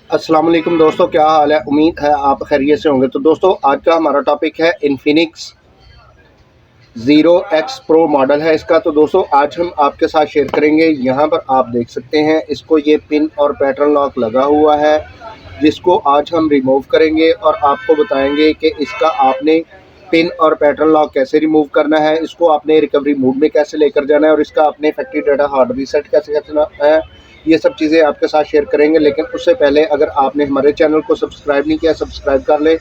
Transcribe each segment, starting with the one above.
अस्सलाम वालेकुम दोस्तों, क्या हाल है। उम्मीद है आप खैरियत से होंगे। तो दोस्तों आज का हमारा टॉपिक है Infinix zero x pro model है इसका। तो दोस्तों आज हम आपके साथ शेयर करेंगे। यहाँ पर आप देख सकते हैं इसको, ये पिन और पैटर्न लॉक लगा हुआ है जिसको आज हम रिमूव करेंगे और आपको बताएंगे कि इसका आपने पिन और पैटर्न लॉक कैसे रिमूव करना है, इसको आपने रिकवरी मोड में कैसे लेकर जाना है और इसका आपने फैक्ट्री डाटा हार्ड रीसेट कैसे करना है। ये सब चीज़ें आपके साथ शेयर करेंगे। लेकिन उससे पहले अगर आपने हमारे चैनल को सब्सक्राइब नहीं किया, सब्सक्राइब कर ले,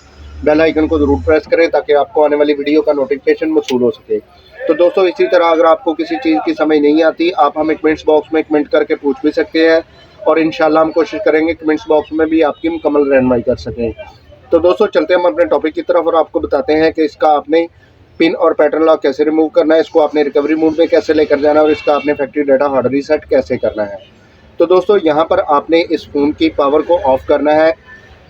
बेल आइकन को ज़रूर प्रेस करें ताकि आपको आने वाली वीडियो का नोटिफिकेशन मौसूल हो सके। तो दोस्तों इसी तरह अगर आपको किसी चीज़ की समझ नहीं आती, आप हमें कमेंट्स बॉक्स में कमेंट करके पूछ भी सकते हैं और इंशाल्लाह हम कोशिश करेंगे कमेंट्स बॉक्स में भी आपकी मुकम्मल रहनुमाई कर सकें। तो दोस्तों चलते हैं हम अपने टॉपिक की तरफ और आपको बताते हैं कि इसका आपने पिन और पैटर्न लॉक कैसे रिमूव करना है, इसको आपने रिकवरी मोड में कैसे लेकर जाना है और इसका आपने फैक्ट्री डाटा हार्ड रीसेट कैसे करना है। तो दोस्तों यहाँ पर आपने इस फ़ोन की पावर को ऑफ़ करना है।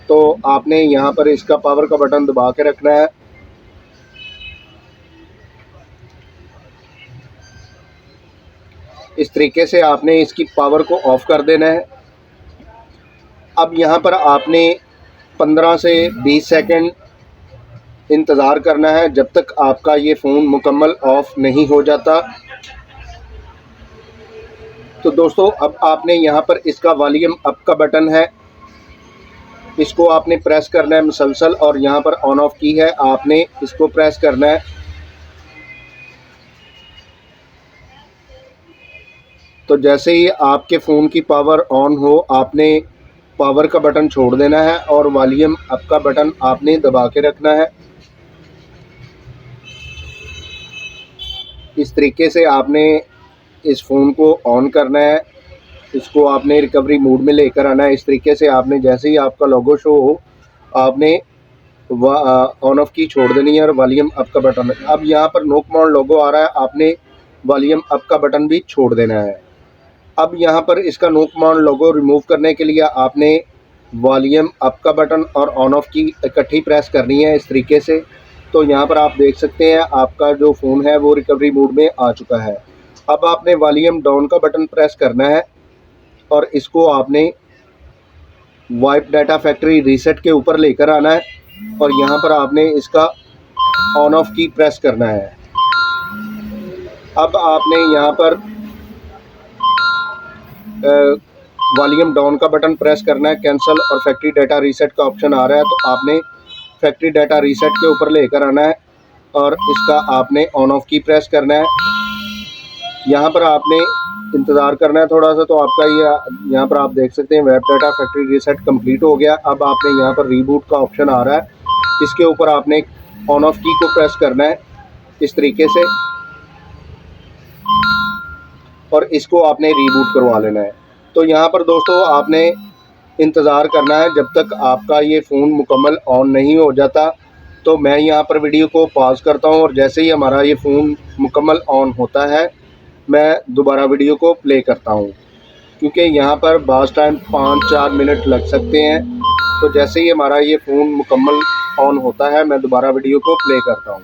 तो आपने यहाँ पर इसका पावर का बटन दबा के रखना है। इस तरीके से आपने इसकी पावर को ऑफ़ कर देना है। अब यहाँ पर आपने 15 से 20 सेकंड इंतज़ार करना है जब तक आपका ये फ़ोन मुकम्मल ऑफ़ नहीं हो जाता। तो दोस्तों अब आपने यहाँ पर इसका वॉल्यूम अप का बटन है, इसको आपने प्रेस करना है मुसलसल और यहाँ पर ऑन ऑफ की है, आपने इसको प्रेस करना है। तो जैसे ही आपके फ़ोन की पावर ऑन हो, आपने पावर का बटन छोड़ देना है और वॉल्यूम अप का बटन आपने दबा के रखना है। इस तरीके से आपने इस फ़ोन को ऑन करना है, इसको आपने रिकवरी मोड में लेकर आना है। इस तरीके से आपने जैसे ही आपका लोगो शो हो, आपने ऑन ऑफ की छोड़ देनी है और वॉल्यूम अप का बटन। अब यहाँ पर नो कमांड लोगो आ रहा है, आपने वॉल्यूम अप का बटन भी छोड़ देना है। अब यहाँ पर इसका नो कमांड लोगो रिमूव करने के लिए आपने वॉल्यूम अप का बटन और ऑन ऑफ की इकट्ठी प्रेस करनी है इस तरीके से। तो यहाँ पर आप देख सकते हैं आपका जो फ़ोन है वो रिकवरी मोड में आ चुका है। अब आपने वॉल्यूम डाउन का बटन प्रेस करना है और इसको आपने वाइप डाटा फैक्ट्री रीसेट के ऊपर लेकर आना है और यहाँ पर आपने इसका ऑन ऑफ की प्रेस करना है। अब आपने यहाँ पर वॉल्यूम डाउन का बटन प्रेस करना है, कैंसिल और फैक्ट्री डाटा रीसेट का ऑप्शन आ रहा है। तो आपने फैक्ट्री डाटा रीसेट के ऊपर लेकर आना है और इसका आपने ऑन ऑफ की प्रेस करना है। यहाँ पर आपने इंतज़ार करना है थोड़ा सा। तो आपका ये यहाँ पर आप देख सकते हैं web data factory reset complete हो गया। अब आपने यहाँ पर रीबूट का ऑप्शन आ रहा है, इसके ऊपर आपने ऑन ऑफ की को प्रेस करना है इस तरीके से और इसको आपने रीबूट करवा लेना है। तो यहाँ पर दोस्तों आपने इंतज़ार करना है जब तक आपका ये फ़ोन मुकम्मल ऑन नहीं हो जाता। तो मैं यहाँ पर वीडियो को पॉज करता हूँ और जैसे ही हमारा ये फ़ोन मुकम्मल ऑन होता है मैं दोबारा वीडियो को प्ले करता हूँ, क्योंकि यहाँ पर बाज़ टाइम 5-4 मिनट लग सकते हैं। तो जैसे ही हमारा ये फ़ोन मुकम्मल ऑन होता है मैं दोबारा वीडियो को प्ले करता हूँ।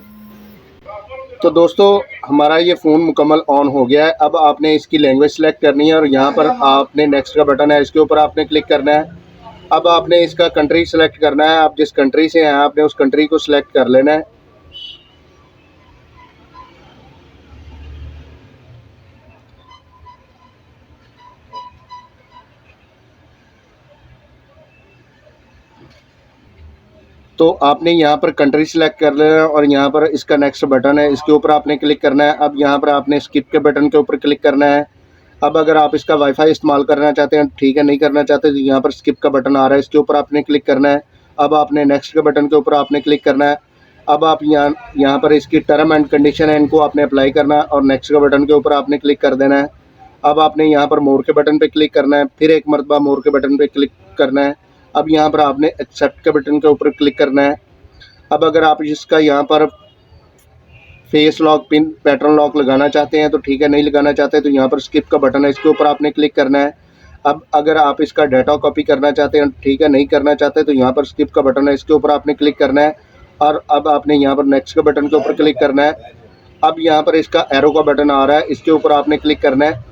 तो दोस्तों हमारा ये फ़ोन मुकम्मल ऑन हो गया है। अब आपने इसकी लैंग्वेज सेलेक्ट करनी है और यहाँ पर आपने नेक्स्ट का बटन है, इसके ऊपर आपने क्लिक करना है। अब आपने इसका कंट्री सेलेक्ट करना है, आप जिस कंट्री से हैं आपने उस कंट्री को सिलेक्ट कर लेना है। तो आपने यहाँ पर कंट्री सेलेक्ट कर लेना है और यहाँ पर इसका नेक्स्ट बटन है, इसके ऊपर आपने क्लिक करना है। अब यहाँ पर आपने स्किप के बटन के ऊपर क्लिक करना है। अब अगर आप इसका वाईफाई इस्तेमाल करना चाहते हैं ठीक है, नहीं करना चाहते तो यहाँ पर स्किप का बटन आ रहा है, इसके ऊपर आपने क्लिक करना है। अब आपने नेक्स्ट के बटन के ऊपर आपने क्लिक करना है। अब आप यहाँ पर इसकी टर्म एंड कंडीशन है, इनको आपने अप्लाई करना है और नेक्स्ट के बटन के ऊपर आपने क्लिक कर देना है। अब आपने यहाँ पर मोर के बटन पे क्लिक करना है, फिर एक मरतबा मोर के बटन पे क्लिक करना है। अब यहाँ पर आपने एक्सेप्ट के बटन के ऊपर क्लिक करना है। अब अगर आप इसका यहाँ पर face lock pin pattern lock लगाना चाहते हैं तो ठीक है, नहीं लगाना चाहते तो यहाँ पर स्किप का बटन है, इसके ऊपर आपने क्लिक करना है। अब अगर आप इसका डाटा कॉपी करना चाहते हैं ठीक है, नहीं करना चाहते तो यहाँ पर स्किप का बटन है, इसके ऊपर आपने क्लिक करना है और अब आपने यहाँ पर नेक्स्ट के बटन के ऊपर क्लिक करना है। अब यहाँ पर इसका एरो का बटन आ रहा है, इसके ऊपर आपने क्लिक करना है।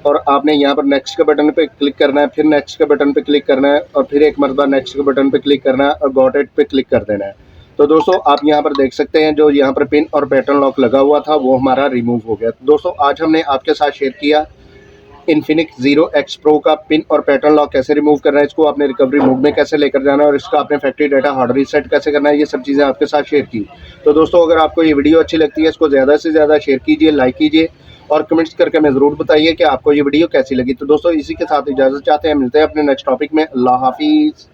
और आपने यहाँ पर नेक्स्ट के बटन पे क्लिक करना है, फिर नेक्स्ट के बटन पे क्लिक करना है और फिर एक मरतबा नेक्स्ट के बटन पे क्लिक करना है और गॉट इट पे क्लिक कर देना है। तो दोस्तों आप यहाँ पर देख सकते हैं जो यहाँ पर पिन और पैटर्न लॉक लगा हुआ था वो हमारा रिमूव हो गया। तो दोस्तों आज हमने आपके साथ शेयर किया इन्फिनिक्स ज़ीरो एक्स प्रो का पिन और पैटर्न लॉक कैसे रिमूव करना है, इसको आपने रिकवरी मोड में कैसे लेकर जाना है और इसका आपने फैक्ट्री डाटा हार्ड रीसेट कैसे करना है, ये सब चीज़ें आपके साथ शेयर की। तो दोस्तों अगर आपको ये वीडियो अच्छी लगती है इसको ज़्यादा से ज़्यादा शेयर कीजिए, लाइक कीजिए और कमेंट्स करके हमें ज़रूर बताइए कि आपको ये वीडियो कैसी लगी। तो दोस्तों इसी के साथ इजाज़त चाहते हैं, मिलते हैं अपने नेक्स्ट टॉपिक में। अल्लाह हाफिज़।